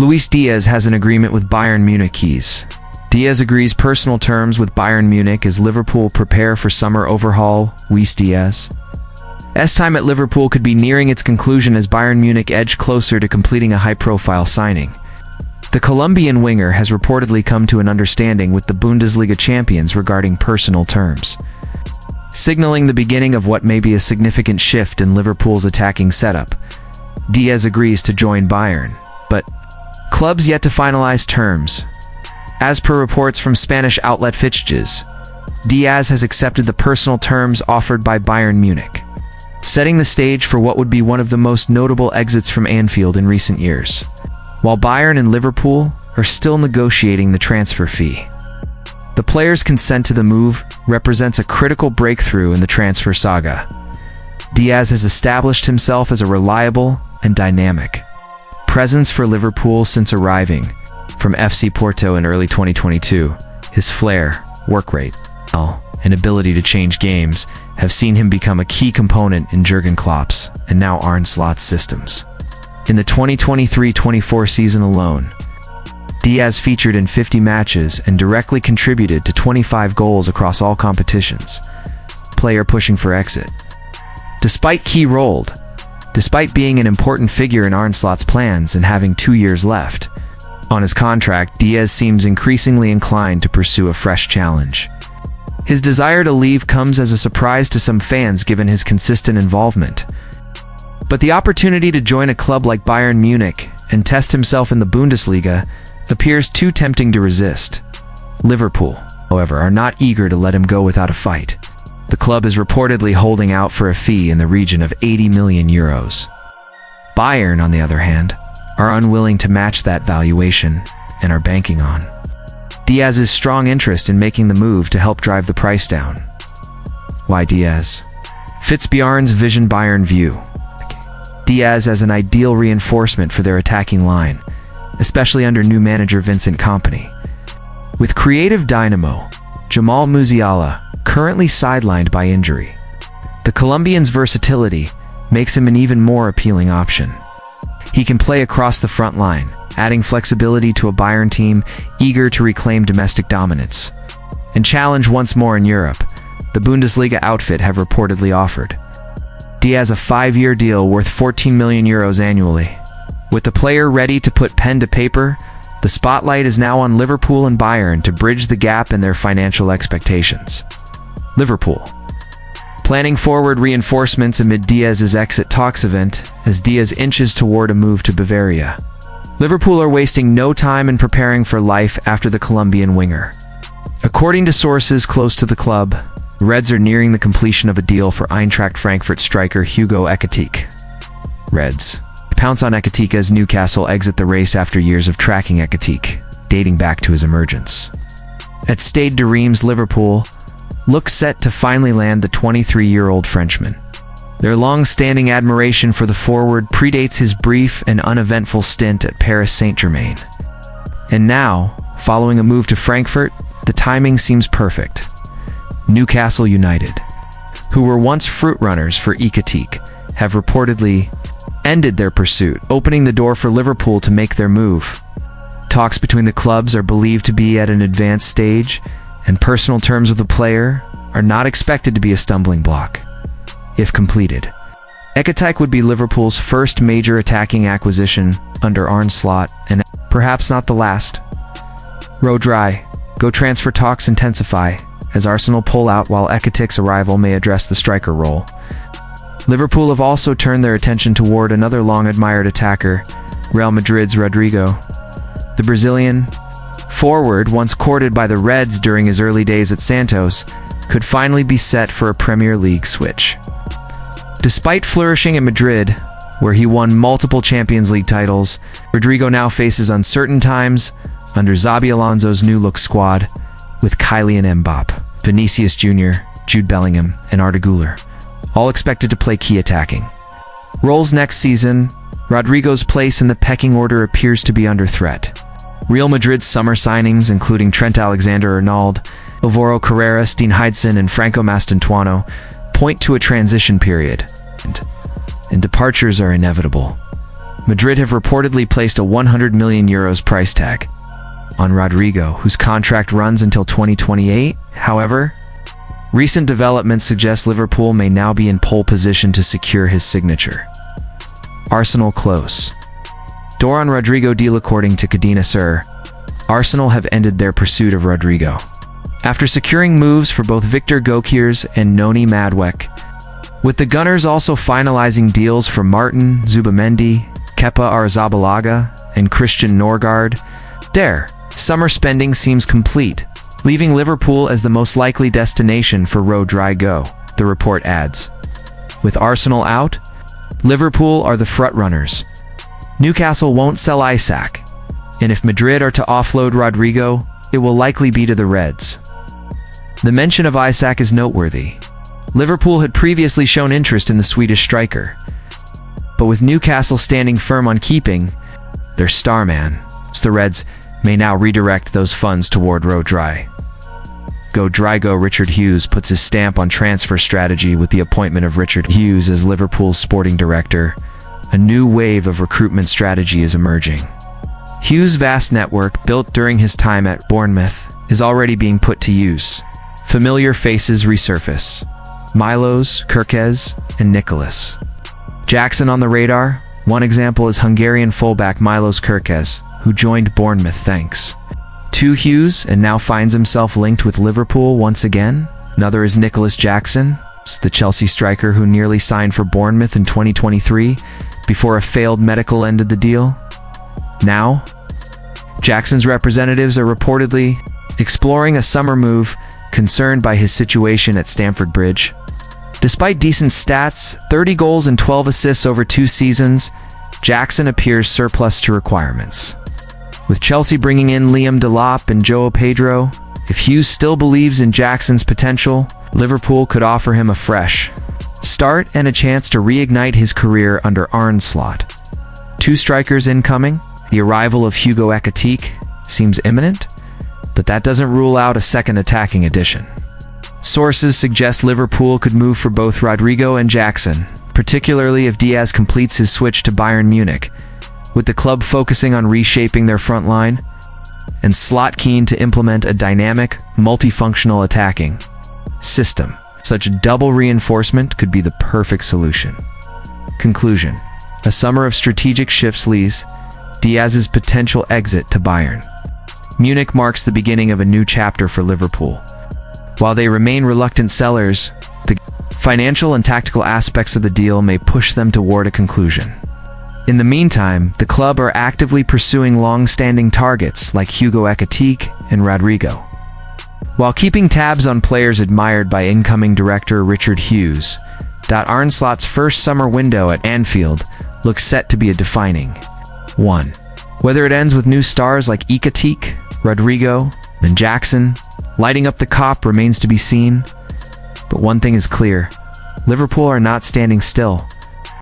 Luis Diaz has an agreement with Bayern Munich. Diaz agrees personal terms with Bayern Munich as Liverpool prepare for summer overhaul. Luis Diaz's time at Liverpool could be nearing its conclusion as Bayern Munich edge closer to completing a high-profile signing. The Colombian winger has reportedly come to an understanding with the Bundesliga champions regarding personal terms, signaling the beginning of what may be a significant shift in Liverpool's attacking setup. Diaz agrees to join Bayern, but clubs yet to finalize terms. As per reports from Spanish outlet Fitches, Diaz has accepted the personal terms offered by Bayern Munich, setting the stage for what would be one of the most notable exits from Anfield in recent years. While Bayern and Liverpool are still negotiating the transfer fee, the player's consent to the move represents a critical breakthrough in the transfer saga. Diaz has established himself as a reliable and dynamic presence for Liverpool since arriving from FC Porto in early 2022. His flair, work rate, and ability to change games have seen him become a key component in Jurgen Klopp's and now Arne Slot's systems. In the 2023-24 season alone, Diaz featured in 50 matches and directly contributed to 25 goals across all competitions. Player pushing for exit. Despite being an important figure in Arne Slot's plans and having 2 years left on his contract, Diaz seems increasingly inclined to pursue a fresh challenge. His desire to leave comes as a surprise to some fans given his consistent involvement. But the opportunity to join a club like Bayern Munich and test himself in the Bundesliga appears too tempting to resist. Liverpool, however, are not eager to let him go without a fight. The club is reportedly holding out for a fee in the region of €80 million. Bayern, on the other hand, are unwilling to match that valuation and are banking on Diaz's strong interest in making the move to help drive the price down. Why Diaz? Fits Bjarne's vision. Bayern view Diaz as an ideal reinforcement for their attacking line, especially under new manager Vincent Kompany. With creative dynamo Jamal Musiala currently sidelined by injury, the Colombian's versatility makes him an even more appealing option. He can play across the front line, adding flexibility to a Bayern team eager to reclaim domestic dominance and challenge once more in Europe. The Bundesliga outfit have reportedly offered Diaz a 5-year deal worth €14 million annually. With the player ready to put pen to paper, the spotlight is now on Liverpool and Bayern to bridge the gap in their financial expectations. Liverpool planning forward reinforcements amid Diaz's exit talks event as Diaz inches toward a move to Bavaria. Liverpool are wasting no time in preparing for life after the Colombian winger. According to sources close to the club, Reds are nearing the completion of a deal for Eintracht Frankfurt striker Hugo Ekitike. Reds pounce on Ekitike as Newcastle exit the race after years of tracking Ekitike, dating back to his emergence. At Stade de Reims, Liverpool look set to finally land the 23-year-old Frenchman. Their long-standing admiration for the forward predates his brief and uneventful stint at Paris Saint-Germain. And now, following a move to Frankfurt, the timing seems perfect. Newcastle United, who were once fruit-runners for Ekitike, have reportedly ended their pursuit, opening the door for Liverpool to make their move. Talks between the clubs are believed to be at an advanced stage, and personal terms of the player are not expected to be a stumbling block. If completed, Ekitike would be Liverpool's first major attacking acquisition under Arne Slot, and perhaps not the last. Rodrygo transfer talks intensify as Arsenal pull out while Ekitike's arrival may address the striker role. Liverpool have also turned their attention toward another long-admired attacker, Real Madrid's Rodrygo. The Brazilian forward, once courted by the Reds during his early days at Santos, could finally be set for a Premier League switch. Despite flourishing at Madrid, where he won multiple Champions League titles, Rodrygo now faces uncertain times under Xabi Alonso's new-look squad, with Kylian Mbappe, Vinicius Jr., Jude Bellingham, and Arda Güler, all expected to play key attacking roles next season. Rodrygo's place in the pecking order appears to be under threat. Real Madrid's summer signings, including Trent Alexander-Arnold, Alvaro Carreras, Dean Heidson, and Franco Mastantuono, point to a transition period, and departures are inevitable. Madrid have reportedly placed a €100 million price tag on Rodrygo, whose contract runs until 2028. However, recent developments suggest Liverpool may now be in pole position to secure his signature. Arsenal close. Door on Rodrygo deal. According to Cadena Ser, Arsenal have ended their pursuit of Rodrygo. After securing moves for both Victor Gyökeres and Noni Madueke, with the Gunners also finalizing deals for Martin Zubamendi, Kepa Arrizabalaga, and Christian Norgard, their summer spending seems complete, leaving Liverpool as the most likely destination for Rodrygo, the report adds. With Arsenal out, Liverpool are the frontrunners. Newcastle won't sell Isak, and if Madrid are to offload Rodrygo, it will likely be to the Reds. The mention of Isak is noteworthy. Liverpool had previously shown interest in the Swedish striker, but with Newcastle standing firm on keeping their star man, the Reds may now redirect those funds toward Rodrygo. Richard Hughes puts his stamp on transfer strategy with the appointment of Richard Hughes as Liverpool's sporting director. A new wave of recruitment strategy is emerging. Hughes' vast network, built during his time at Bournemouth, is already being put to use. Familiar faces resurface: Milos, Kerkez, and Nicholas Jackson on the radar. One example is Hungarian fullback Milos Kerkez, who joined Bournemouth thanks to Hughes and now finds himself linked with Liverpool once again. Another is Nicholas Jackson, the Chelsea striker who nearly signed for Bournemouth in 2023 before a failed medical ended the deal. Now, Jackson's representatives are reportedly exploring a summer move, concerned by his situation at Stamford Bridge. Despite decent stats, 30 goals and 12 assists over 2 seasons, Jackson appears surplus to requirements. With Chelsea bringing in Liam Delap and João Pedro, if Hughes still believes in Jackson's potential, Liverpool could offer him a fresh start and a chance to reignite his career under Arne Slot. 2 strikers incoming. The arrival of Hugo Ekitike seems imminent, but that doesn't rule out a second attacking addition. Sources suggest Liverpool could move for both Rodrygo and Jackson, particularly if Diaz completes his switch to Bayern Munich, with the club focusing on reshaping their front line, and Slot keen to implement a dynamic, multifunctional attacking system. Such double reinforcement could be the perfect solution. Conclusion: a summer of strategic shifts leads Diaz's potential exit to Bayern Munich marks the beginning of a new chapter for Liverpool. While they remain reluctant sellers, the financial and tactical aspects of the deal may push them toward a conclusion. In the meantime, the club are actively pursuing long-standing targets like Hugo Ekitike and Rodrygo, while keeping tabs on players admired by incoming director Richard Hughes. Arne Slot's first summer window at Anfield looks set to be a defining one. Whether it ends with new stars like Ekitike, Rodrygo, and Jackson lighting up the cop remains to be seen. But one thing is clear: Liverpool are not standing still.